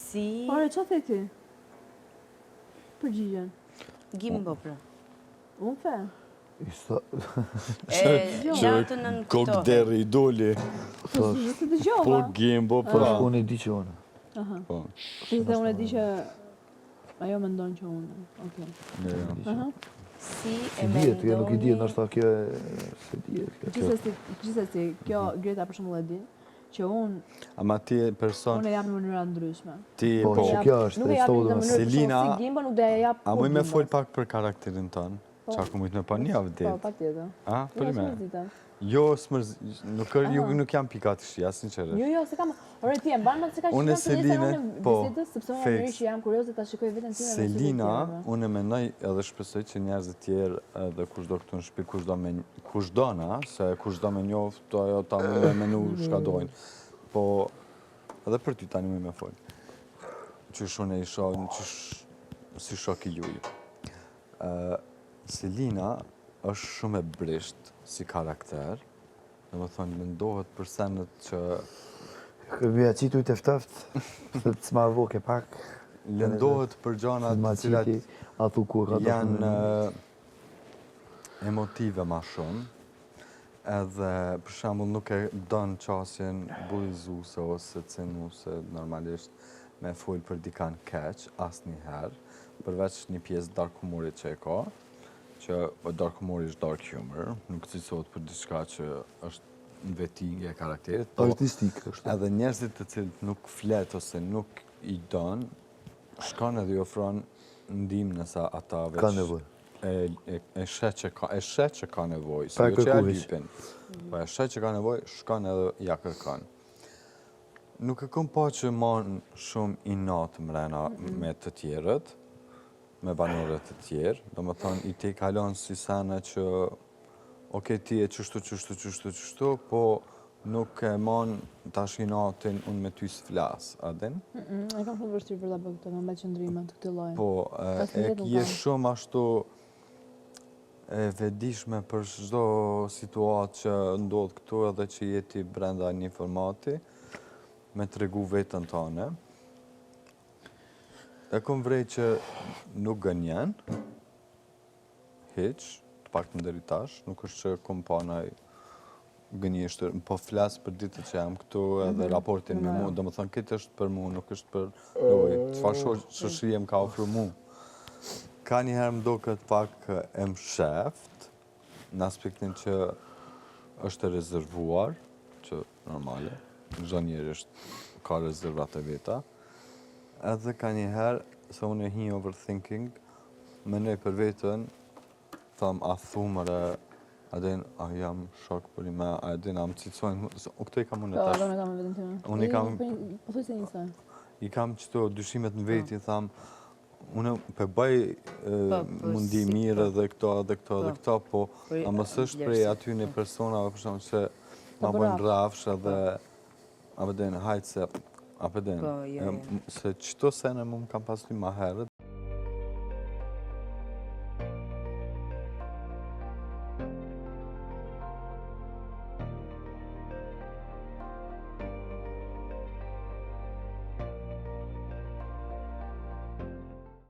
Si... Ore, që the ti? Përgjigjen. Gimbo, pra. Unë the. Natën Kokë deri i doli. Po, se të gjova. Po, Gimbo, pra. Unë e di që unë. Po. Se unë e di që... Ajo me ndonë që unë. Okej. Si Se dihet, jo nuk i dihet, nështë ta kjo se dihet. Gjithsesi, kjo Greta për shembull e di, që unë... Ama ti e person... Unë e jap në mënyra ndryshme. Ti, Po, po... që kjo është... Nuk e jap në mënyrë Selina, si Gimbo, nuk dhe e jap... a muj me fol pak për karakterin tonë? Qa ku mujtë me pa një avë Po, ditë? pa tjetër. A, për me? Jo, nuk jam pikat shia, sinqeresht. Jo, se kam... Ore, ti e mbanë më të që ka Unë shikam të Seline, po, sepse unë mënyrë që jam kurioze ta shikoj vetën time. Selina, unë e menoj edhe shpresoj që njerëzit tjerë edhe kushdo këtu në shtëpi, kushdo na, se kushdo me njoftë, to ajo ta me menu shka dojnë. Po, edhe për ty tani me folë. Qysh unë e isha, si shok i juj. Selina është shumë e brisht si karakter, dhe më thonë, mendohet për senet që... Këmi a qitu i teftoft, se të s'marrë voke pak. Lëndohet për gjanat të cilat janë emotive ma shumë, edhe për shembull nuk e don qasjen bullizuse ose cënuse normalisht me fol për dikan keq, asnjëherë, përveç një pjesë dark humorit që e ka, që dark humori është dark humor, nuk cilësohet për diçka që është në vetinge e karakterit, po edhe njerëzit të cilët nuk flet ose nuk i don, shkon edhe i ofron ndihmë nëse ata veç ka nevojë. E shet që ka nevojë, se jo që ja lypin. Po e shet që ka nevojë, shkon edhe ja kërkon. Nuk e kom pa që mon shumë i natë mrena me të tjerët, me banorët të tjerë, do më thonë i te kalon si sene që oke, ti e qështu, po nuk e mon tash i natin unë me ty s'flas, adin? E kam shumë vështirë për ta bërë këtë, me qëndrime të këtë lloji. Po, je shumë ashtu e vedishme për çdo situatë që ndodh këtu edhe që jeti brenda një formati, me tregu vetën tane. E kom vrej që nuk gënjen, hiq, të pak të ndëri tash, nuk është që kom pa naj gënjeshtër, po flas për ditët që jam këtu edhe raportin me mu, do më thonë, këtë është për mu, nuk është për loj, çfarë shoqërie më ka ofru mu. Ka njëherë më do këtë pak e më sheft, në aspektin që është e rezervuar, që normale, çdo njeri ka rezervat e veta, edhe ka njëherë, se unë e hi overthinking, menoj për vetën, tham, a thumëre, adin, a jam shok për i me, adin, a më citsojnë, o këtë i kam unë e tash. Po, kam vetën time. Unë i kam... Po thuj se njësoj. I kam qëto dyshimet në veti, tham, unë për bëj mundi mirë edhe këto, po a mësë është prej aty një personave, për shumë që ma bëjnë rafsh edhe, a përdejnë, hajtë se, a përdejnë, se qëto sene më kam pas një ma herët,